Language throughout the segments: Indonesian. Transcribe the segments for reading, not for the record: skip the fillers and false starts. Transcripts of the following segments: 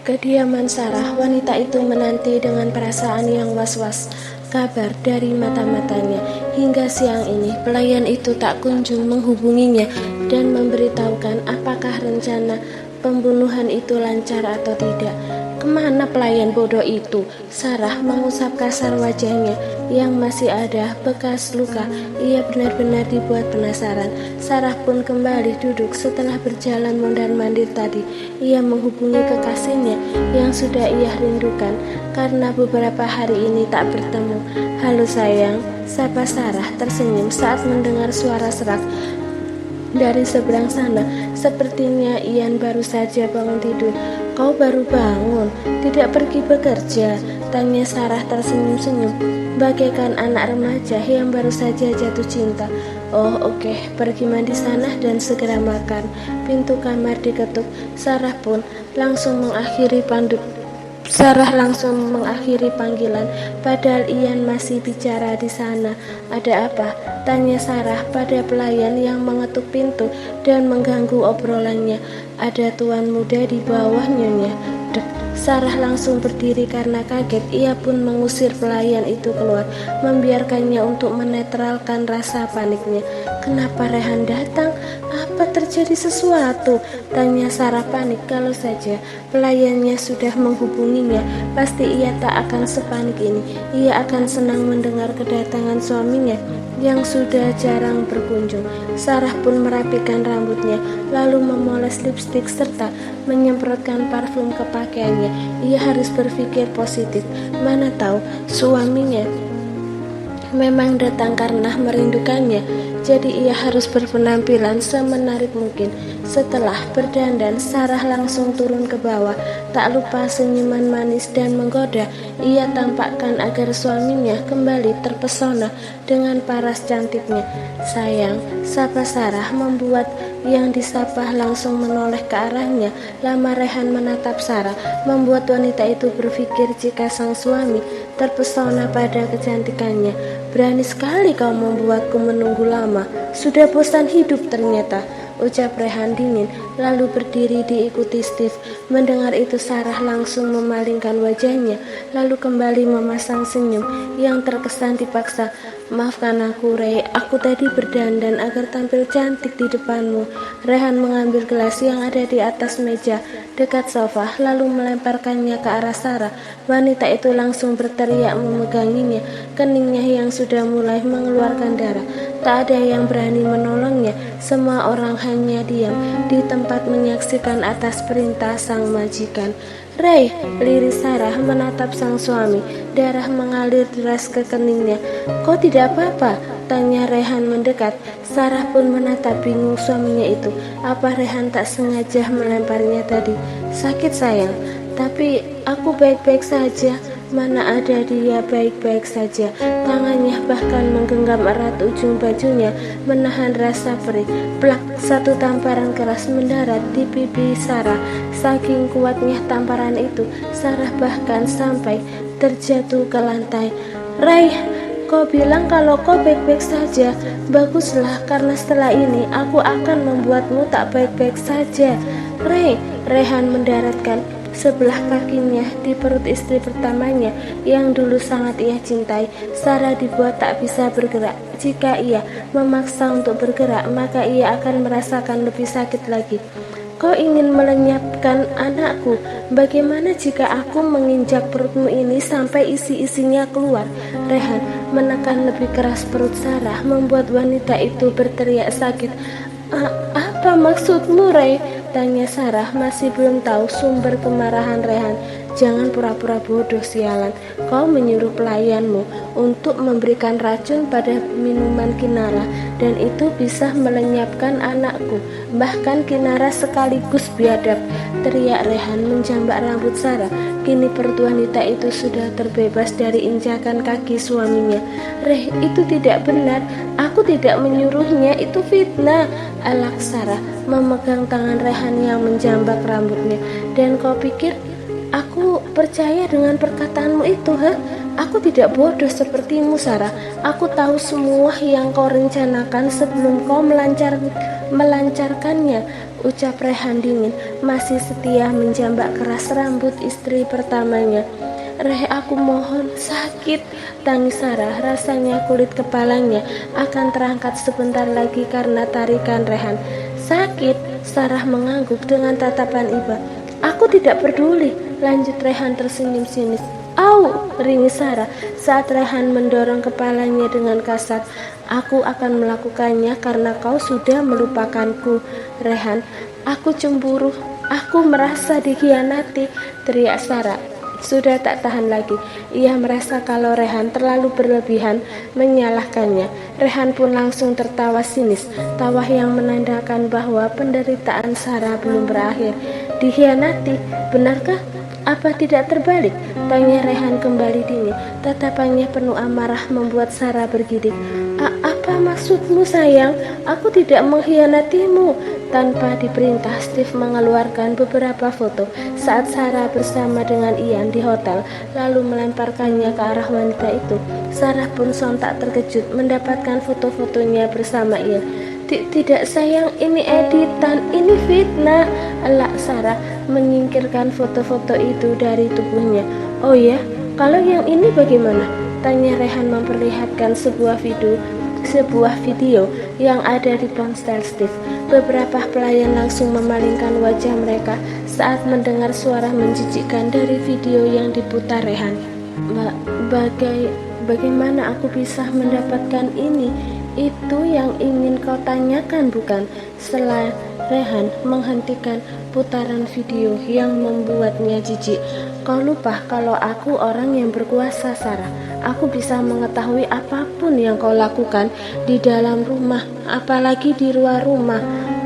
Kediaman Sarah, wanita itu menanti dengan perasaan yang was-was kabar dari mata-matanya. Hingga siang ini, pelayan itu tak kunjung menghubunginya dan memberitahukan apakah rencana pembunuhan itu lancar atau tidak. Kemana pelayan bodoh itu? Sarah mengusap kasar wajahnya yang masih ada bekas luka. Ia benar-benar dibuat penasaran. Sarah pun kembali duduk setelah berjalan mondar-mandir tadi. Ia menghubungi kekasihnya yang sudah ia rindukan karena beberapa hari ini tak bertemu. "Halo sayang," sapa Sarah tersenyum saat mendengar suara serak dari seberang sana. Sepertinya Ian baru saja bangun tidur. "Kau baru bangun, tidak pergi bekerja?" tanya Sarah tersenyum-senyum, bagaikan anak remaja yang baru saja jatuh cinta. "Oh oke, pergi mandi sana dan segera makan." Pintu kamar diketuk. Sarah langsung mengakhiri panggilan, padahal Ian masih bicara di sana. "Ada apa?" tanya Sarah pada pelayan yang mengetuk pintu dan mengganggu obrolannya. "Ada tuan muda di bawah, Nyonya." Dek. Sarah langsung berdiri karena kaget. Ia pun mengusir pelayan itu keluar, membiarkannya untuk menetralkan rasa paniknya. "Kenapa Rehan datang? Apa terjadi sesuatu?" tanya Sarah panik. Kalau saja pelayannya sudah menghubunginya, pasti ia tak akan sepanik ini. Ia akan senang mendengar kedatangan suaminya yang sudah jarang berkunjung. Sarah pun merapikan rambutnya, lalu memoles lipstik serta menyemprotkan parfum ke pakaiannya. Ia harus berpikir positif. Mana tahu suaminya memang datang karena merindukannya, jadi ia harus berpenampilan semenarik mungkin. Setelah berdandan, Sarah langsung turun ke bawah, tak lupa senyuman manis dan menggoda. Ia tampakkan agar suaminya kembali terpesona dengan paras cantiknya. "Sayang," sapa Sarah, membuat yang disapa langsung menoleh ke arahnya. Lama Rehan menatap Sarah, membuat wanita itu berpikir jika sang suami terpesona pada kecantikannya. "Berani sekali kau membuatku menunggu lama. Sudah bosan hidup ternyata," ucap Rehan dingin, lalu berdiri diikuti Steve. Mendengar itu Sarah langsung memalingkan wajahnya, lalu kembali memasang senyum yang terkesan dipaksa. "Maafkan aku, Ray. Aku tadi berdandan agar tampil cantik di depanmu." Rehan mengambil gelas yang ada di atas meja dekat sofa, lalu melemparkannya ke arah Sarah. Wanita itu langsung berteriak memeganginya. Keningnya yang sudah mulai mengeluarkan darah. Tak ada yang berani menolongnya. Semua orang hanya diam di tempat menyaksikan atas perintah sang majikan. "Ray," liris Sarah menatap sang suami. Darah mengalir deras ke keningnya. "Kau tidak apa-apa?" tanya Rehan mendekat. Sarah pun menatap bingung suaminya itu. Apa Rehan tak sengaja melemparnya tadi? "Sakit sayang, tapi aku baik-baik saja." Mana ada dia baik-baik saja. Tangannya bahkan menggenggam erat ujung bajunya, menahan rasa perih. Plak, satu tamparan keras mendarat di pipi Sarah. Saking kuatnya tamparan itu, Sarah bahkan sampai terjatuh ke lantai. "Ray, kau bilang kalau kau baik-baik saja. Baguslah, karena setelah ini aku akan membuatmu tak baik-baik saja." "Ray," Rehan mendaratkan sebelah kakinya di perut istri pertamanya yang dulu sangat ia cintai. Sarah dibuat tak bisa bergerak. Jika ia memaksa untuk bergerak, maka ia akan merasakan lebih sakit lagi. "Kau ingin melenyapkan anakku? Bagaimana jika aku menginjak perutmu ini sampai isi-isinya keluar?" Rehan menekan lebih keras perut Sarah, membuat wanita itu berteriak sakit. Apa maksudmu, Ray?" tanya Sarah, masih belum tahu sumber kemarahan Rehan. "Jangan pura-pura bodoh, sialan. Kau menyuruh pelayanmu untuk memberikan racun pada minuman Kinara, dan itu bisa melenyapkan anakku. Bahkan Kinara sekaligus biadab," teriak Rehan menjambak rambut Sarah. Kini perut wanita itu sudah terbebas dari injakan kaki suaminya. "Reh, itu tidak benar. Aku tidak menyuruhnya, itu fitnah," alak Sarah memegang tangan Rehan yang menjambak rambutnya. "Dan kau pikir aku percaya dengan perkataanmu itu, ha? Aku tidak bodoh sepertimu, Sarah. Aku tahu semua yang kau rencanakan sebelum kau melancarkannya," ucap Rehan dingin, masih setia menjambak keras rambut istri pertamanya. Reh, aku mohon, sakit, tangis Sarah. Rasanya kulit kepalanya akan terangkat sebentar lagi karena tarikan Rehan. Sakit, Sarah mengangguk dengan tatapan iba. Aku tidak peduli, lanjut Rehan tersenyum sinis. Au, ringis Sarah saat Rehan mendorong kepalanya dengan kasar. Aku akan melakukannya karena kau sudah melupakanku, Rehan. Aku cemburu, aku merasa dikhianati, teriak Sarah. Sudah tak tahan lagi, ia merasa kalau Rehan terlalu berlebihan menyalahkannya. Rehan pun langsung tertawa sinis, tawa yang menandakan bahwa penderitaan Sarah belum berakhir. Dikhianati, benarkah? Apa tidak terbalik? Tanya Rehan kembali dingin. Tatapannya penuh amarah membuat Sarah bergidik. Apa maksudmu sayang? Aku tidak mengkhianatimu. Tanpa diperintah, Steve mengeluarkan beberapa foto saat Sarah bersama dengan Ian di hotel, lalu melemparkannya ke arah wanita itu. Sarah pun sontak terkejut mendapatkan foto-fotonya bersama Ian. Tidak sayang, ini editan, ini fitnah, elak Sarah menyingkirkan foto-foto itu dari tubuhnya. Oh ya, kalau yang ini bagaimana? Tanya Rehan memperlihatkan sebuah video yang ada di ponsel Steve. Beberapa pelayan langsung memalingkan wajah mereka saat mendengar suara menjijikkan dari video yang diputar Rehan. Bagaimana aku bisa mendapatkan ini? Itu yang ingin kau tanyakan, bukan? Setelah Rehan menghentikan putaran video yang membuatnya jijik. Kau lupa kalau aku orang yang berkuasa, Sarah. Aku bisa mengetahui apapun yang kau lakukan di dalam rumah, apalagi di luar rumah.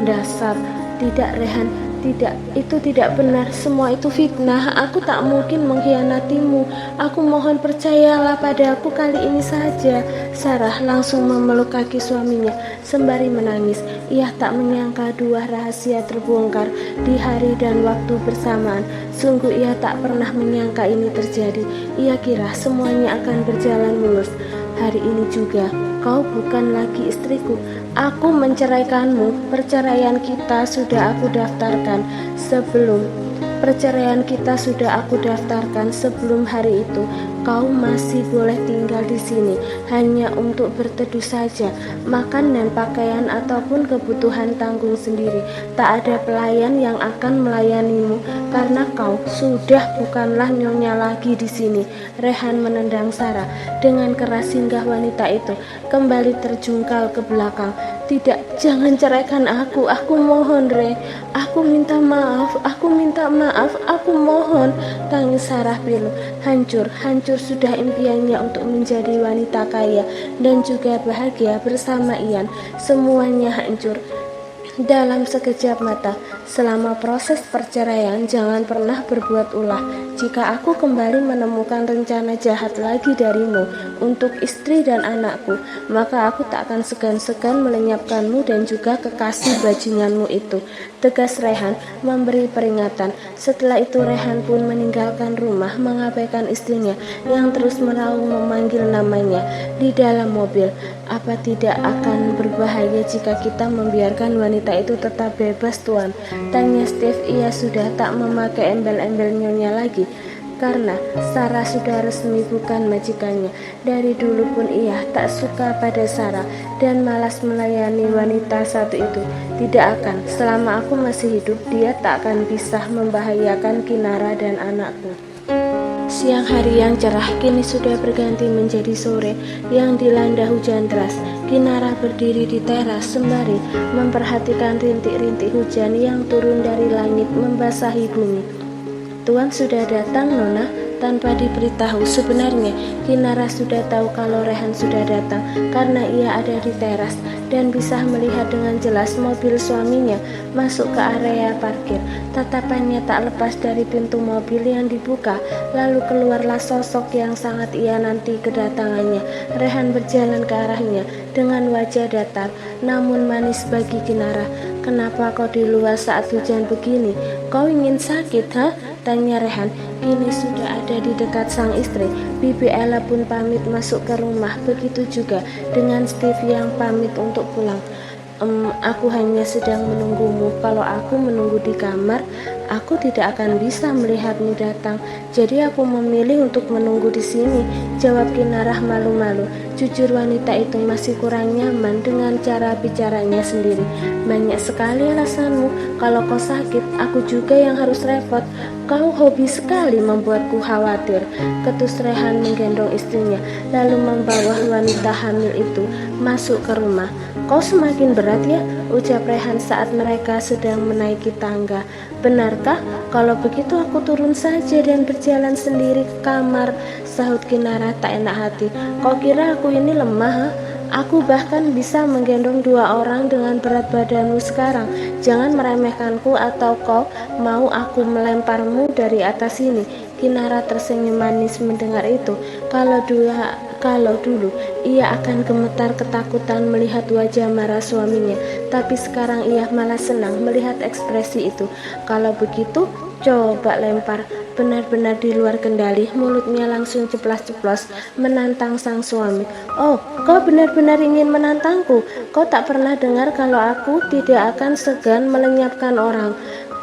Dasar, tidak Rehan, tidak, itu tidak benar. Semua itu fitnah. Aku tak mungkin mengkhianatimu. Aku mohon percayalah padaku kali ini saja. Sarah langsung memeluk kaki suaminya sembari menangis. Ia tak menyangka dua rahasia terbongkar di hari dan waktu bersamaan. Sungguh ia tak pernah menyangka ini terjadi. Ia kira semuanya akan berjalan mulus. Hari ini juga kau bukan lagi istriku. Aku menceraikanmu. Perceraian kita sudah aku daftarkan sebelum hari itu. Kau masih boleh tinggal di sini hanya untuk berteduh saja, makan dan pakaian ataupun kebutuhan tanggung sendiri. Tak ada pelayan yang akan melayanimu karena kau sudah bukanlah nyonya lagi di sini. Rehan menendang Sarah dengan keras hingga wanita itu kembali terjungkal ke belakang. Tidak, jangan ceraikan aku mohon Re. Aku minta maaf, aku mohon, tangis Sarah pilu. Hancur sudah impiannya untuk menjadi wanita kaya dan juga bahagia bersama Ian. Semuanya hancur dalam sekejap mata. Selama proses perceraian, jangan pernah berbuat ulah. Jika aku kembali menemukan rencana jahat lagi darimu untuk istri dan anakku, maka aku tak akan segan-segan melenyapkanmu dan juga kekasih bajinganmu itu, tegas Rehan memberi peringatan. Setelah itu Rehan pun meninggalkan rumah, mengabaikan istrinya yang terus meraung memanggil namanya di dalam mobil. Apa tidak akan berbahaya jika kita membiarkan wanita itu tetap bebas, Tuan? Tanya Steve. Ia sudah tak memakai embel-embel nyonya lagi karena Sarah sudah resmi bukan majikannya. Dari dulu pun ia tak suka pada Sarah dan malas melayani wanita satu itu. Tidak akan, selama aku masih hidup, dia tak akan bisa membahayakan Kinara dan anakku. Siang hari yang cerah kini sudah berganti menjadi sore yang dilanda hujan deras. Kinara berdiri di teras sembari memperhatikan rintik-rintik hujan yang turun dari langit membasahi bumi. Tuan sudah datang, Nona. Tanpa diberitahu, sebenarnya Kinara sudah tahu kalau Rehan sudah datang karena ia ada di teras dan bisa melihat dengan jelas mobil suaminya masuk ke area parkir. Tatapannya tak lepas dari pintu mobil yang dibuka, lalu keluarlah sosok yang sangat ia nanti kedatangannya. Rehan berjalan ke arahnya dengan wajah datar namun manis bagi Kinara. Kenapa kau di luar saat hujan begini? Kau ingin sakit, ha? Tanya Rehan. Kini sudah ada di dekat sang istri. Bibi Ella pun pamit masuk ke rumah. Begitu juga dengan Steve yang pamit untuk pulang. Aku hanya sedang menunggumu. Kalau aku menunggu di kamar, aku tidak akan bisa melihatmu datang. Jadi aku memilih untuk menunggu di sini, jawab Kinarah malu-malu. Jujur wanita itu masih kurang nyaman dengan cara bicaranya sendiri. Banyak sekali alasanmu. Kalau kau sakit, aku juga yang harus repot. Kau hobi sekali membuatku khawatir. Ketus Rehan menggendong istrinya, lalu membawa wanita hamil itu masuk ke rumah. Kau semakin berat ya, ucap Rehan saat mereka sedang menaiki tangga. Benarkah? Kalau begitu aku turun saja dan berjalan sendiri ke kamar, sahut Kinarah tak enak hati. Kau kira aku ini lemah? Ha? Aku bahkan bisa menggendong 2 orang dengan berat badanmu sekarang. Jangan meremehkanku atau kau mau aku melemparmu dari atas sini. Kinarah tersenyum manis mendengar itu. Kalau dulu ia akan gemetar ketakutan melihat wajah marah suaminya, tapi sekarang ia malah senang melihat ekspresi itu. Kalau begitu, coba lempar. Benar-benar di luar kendali, mulutnya langsung ceplas-ceplos menantang sang suami. Oh, kau benar-benar ingin menantangku? Kau tak pernah dengar kalau aku tidak akan segan melenyapkan orang.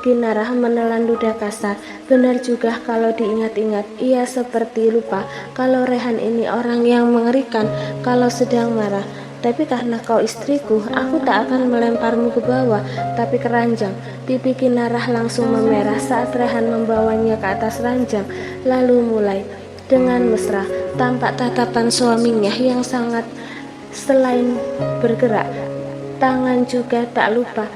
Kinarah menelan ludah kasar. Benar juga kalau diingat-ingat, ia seperti lupa kalau Rehan ini orang yang mengerikan kalau sedang marah. Tapi karena kau istriku, aku tak akan melemparmu ke bawah, tapi ke ranjang. Pipi Kinarah langsung memerah saat Rehan membawanya ke atas ranjang, lalu mulai dengan mesra. Tampak tatapan suaminya yang sangat selain bergerak, tangan juga tak lupa.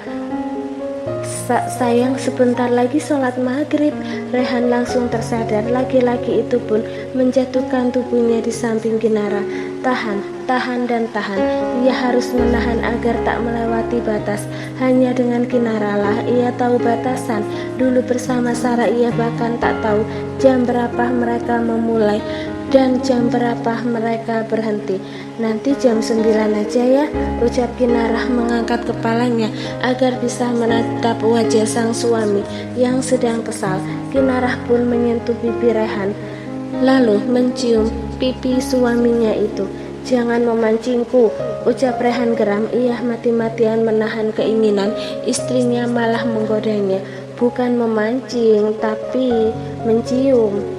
Sayang, sebentar lagi sholat maghrib. Rehan langsung tersadar. Laki-laki itu pun menjatuhkan tubuhnya di samping Kinarah. Tahan dan tahan. Ia harus menahan agar tak melewati batas. Hanya dengan Kinarah lah ia tahu batasan. Dulu bersama Sarah ia bahkan tak tahu jam berapa mereka memulai dan jam berapa mereka berhenti. Nanti jam 9 aja ya, ucap Kinarah mengangkat kepalanya agar bisa menatap wajah sang suami yang sedang kesal. Kinarah pun menyentuh pipi Rehan, lalu mencium pipi suaminya itu. Jangan memancingku, ucap Rehan geram. Ia mati-matian menahan keinginan istrinya malah menggodanya. Bukan memancing, tapi mencium.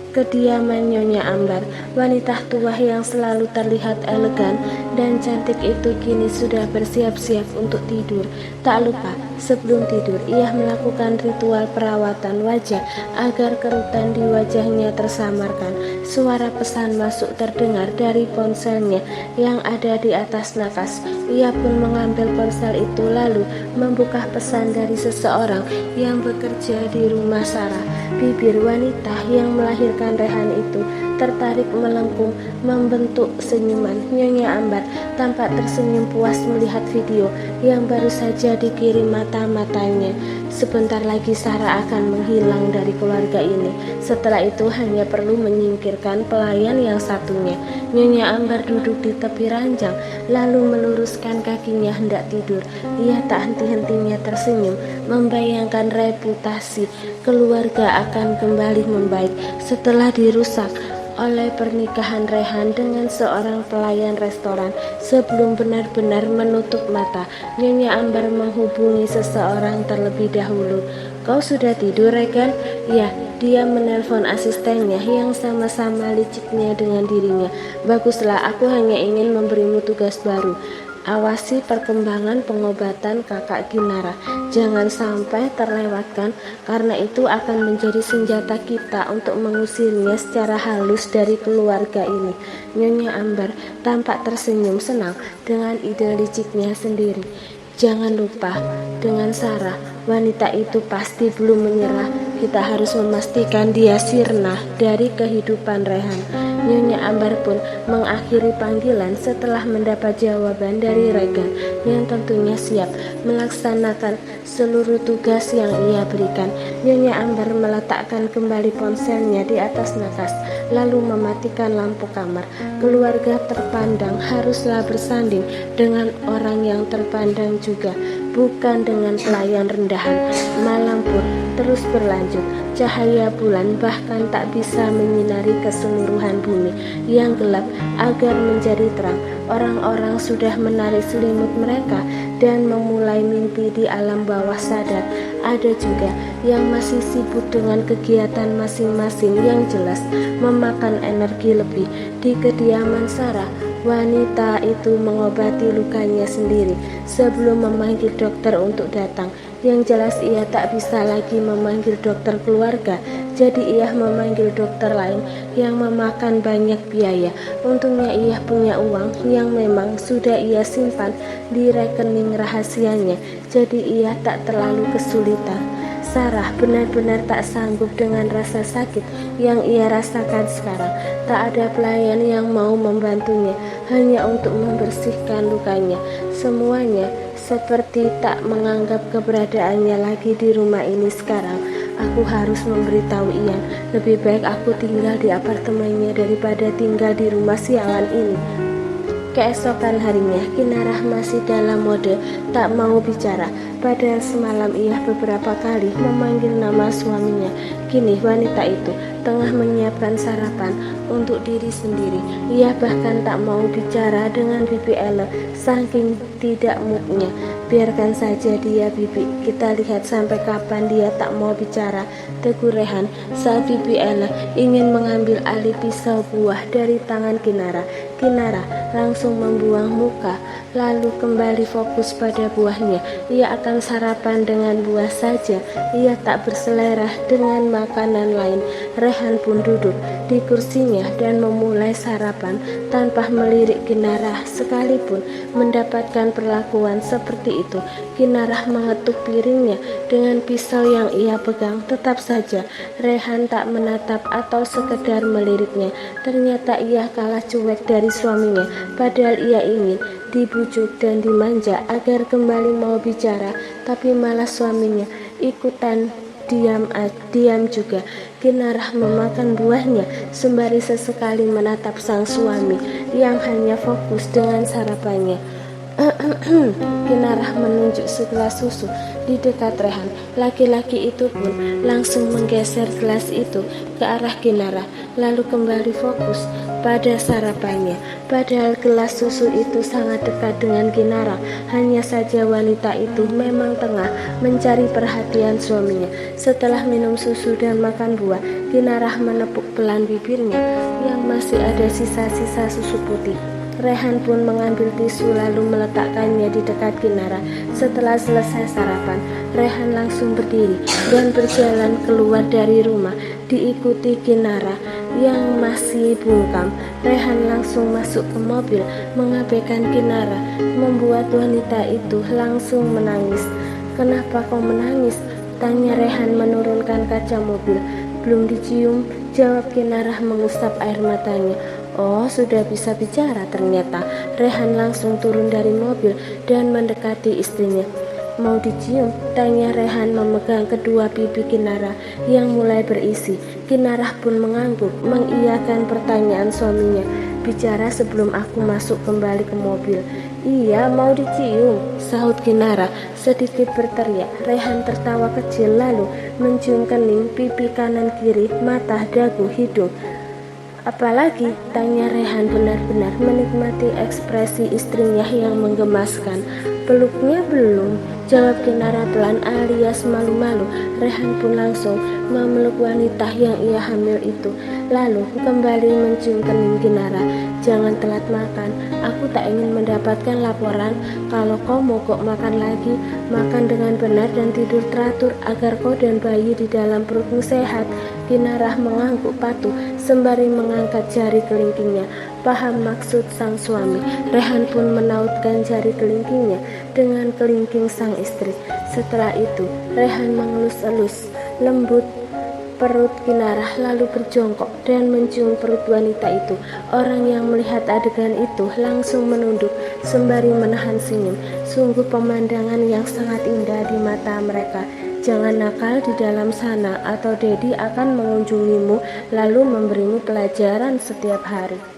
Kediaman Nyonya Ambar, wanita tua yang selalu terlihat elegan dan cantik itu kini sudah bersiap-siap untuk tidur. Tak lupa, sebelum tidur ia melakukan ritual perawatan wajah agar kerutan di wajahnya tersamarkan. Suara pesan masuk terdengar dari ponselnya yang ada di atas nakas. Ia pun mengambil ponsel itu lalu membuka pesan dari seseorang yang bekerja di rumah Sarah. Bibir wanita yang melahirkan Rehan itu tertarik melengkung membentuk senyuman. Nyonya Ambar tampak tersenyum puas melihat video yang baru saja dikirim mata-matanya. Sebentar lagi Sarah akan menghilang dari keluarga ini. Setelah itu hanya perlu menyingkirkan pelayan yang satunya. Nyonya Ambar duduk di tepi ranjang lalu meluruskan kakinya hendak tidur. Ia tak henti-hentinya tersenyum membayangkan reputasi keluarga akan kembali membaik setelah dirusak oleh pernikahan Rehan dengan seorang pelayan restoran. Sebelum benar-benar menutup mata, Nyonya Ambar menghubungi seseorang terlebih dahulu. Kau sudah tidur, Regan? Ya, dia menelpon asistennya yang sama-sama liciknya dengan dirinya. Baguslah, aku hanya ingin memberimu tugas baru. Awasi perkembangan pengobatan kakak Kinarah. Jangan sampai terlewatkan, karena itu akan menjadi senjata kita untuk mengusirnya secara halus dari keluarga ini. Nyonya Ambar tampak tersenyum senang dengan ide liciknya sendiri. Jangan lupa, dengan Sarah, wanita itu pasti belum menyerah. Kita harus memastikan dia sirna dari kehidupan Rehan. Nyonya Ambar pun mengakhiri panggilan setelah mendapat jawaban dari Regan yang tentunya siap melaksanakan seluruh tugas yang ia berikan. Nyonya Ambar meletakkan kembali ponselnya di atas nakas, lalu mematikan lampu kamar. Keluarga terpandang haruslah bersanding dengan orang yang terpandang juga. bukan dengan pelayan rendahan. Malam pun terus berlanjut. Cahaya bulan bahkan tak bisa menyinari keseluruhan bumi yang gelap agar menjadi terang. Orang-orang sudah menarik selimut mereka dan memulai mimpi di alam bawah sadar. Ada juga yang masih sibuk dengan kegiatan masing-masing yang jelas memakan energi lebih. Di kediaman Sarah, wanita itu mengobati lukanya sendiri sebelum memanggil dokter untuk datang. Yang jelas ia tak bisa lagi memanggil dokter keluarga, jadi ia memanggil dokter lain yang memakan banyak biaya. Untungnya ia punya uang yang memang sudah ia simpan di rekening rahasianya, jadi ia tak terlalu kesulitan. Sarah benar-benar tak sanggup dengan rasa sakit yang ia rasakan sekarang. Tak ada pelayan yang mau membantunya, hanya untuk membersihkan lukanya. Semuanya seperti tak menganggap keberadaannya lagi di rumah ini sekarang. Aku harus memberitahu Ian, lebih baik aku tinggal di apartemennya daripada tinggal di rumah sialan ini. Keesokan harinya, Kinarah masih dalam mode tak mau bicara. Padahal semalam ia beberapa kali memanggil nama suaminya. Kini wanita itu tengah menyiapkan sarapan untuk diri sendiri. Ia bahkan tak mau bicara dengan Bibi Ella, saking tidak moodnya. Biarkan saja dia, Bibi, kita lihat sampai kapan dia tak mau bicara, tegur Rehan saat Bibi Ella ingin mengambil alih pisau buah dari tangan Kinarah. Kinarah langsung membuang muka, lalu kembali fokus pada buahnya. Ia akan sarapan dengan buah saja, ia tak berselera dengan makanan lain. Rehan pun duduk di kursinya dan memulai sarapan tanpa melirik Kinarah sekalipun. Mendapatkan perlakuan seperti itu, Kinarah mengetuk piringnya dengan pisau yang ia pegang. Tetap saja Rehan tak menatap atau sekedar meliriknya. Ternyata ia kalah cuek dari suaminya, padahal ia ingin dibujuk dan dimanja agar kembali mau bicara, tapi malah suaminya ikutan diam juga. Kinarah memakan buahnya sembari sesekali menatap sang suami yang hanya fokus dengan sarapannya. Kinarah menunjuk segelas susu di dekat Rehan. Laki-laki itu pun langsung menggeser gelas itu ke arah Kinarah, lalu kembali fokus pada sarapannya. Padahal gelas susu itu sangat dekat dengan Kinarah. Hanya saja wanita itu memang tengah mencari perhatian suaminya. Setelah minum susu dan makan buah, Kinarah menepuk pelan bibirnya yang masih ada sisa-sisa susu putih. Rehan pun mengambil tisu lalu meletakkannya di dekat Kinarah. Setelah selesai sarapan, Rehan langsung berdiri dan berjalan keluar dari rumah diikuti Kinarah yang masih bungkam. Rehan langsung masuk ke mobil mengabaikan Kinarah, membuat wanita itu langsung menangis. "Kenapa kau menangis?" tanya Rehan menurunkan kaca mobil. "Belum dicium," jawab Kinarah mengusap air matanya. "Oh, sudah bisa bicara ternyata." Rehan langsung turun dari mobil dan mendekati istrinya. "Mau dicium?" tanya Rehan memegang kedua pipi Kinarah yang mulai berisi. Kinarah pun mengangguk mengiyakan pertanyaan suaminya. "Bicara sebelum aku masuk kembali ke mobil." "Iya, mau dicium," sahut Kinarah sedikit berteriak. Rehan tertawa kecil lalu mencium kening, pipi kanan kiri, mata, dagu, hidung. "Apalagi?" tanya Rehan benar-benar menikmati ekspresi istrinya yang menggemaskan. "Peluknya belum," jawab Kinarah pelan alias malu-malu. Rehan pun langsung memeluk wanita yang ia hamil itu, lalu kembali mencium kening Kinarah. "Jangan telat makan, aku tak ingin mendapatkan laporan kalau kau mogok makan lagi. Makan dengan benar dan tidur teratur agar kau dan bayi di dalam perutmu sehat." Kinarah mengangguk patuh sembari mengangkat jari kelingkingnya. Paham maksud sang suami. Rehan pun menautkan jari kelingkingnya dengan kelingking sang istri. Setelah itu Rehan mengelus-elus lembut perut Kinarah lalu berjongkok dan mencium perut wanita itu. Orang yang melihat adegan itu langsung menunduk sembari menahan senyum. Sungguh pemandangan yang sangat indah di mata mereka. "Jangan nakal di dalam sana atau Dedi akan mengunjungimu lalu memberimu pelajaran setiap hari."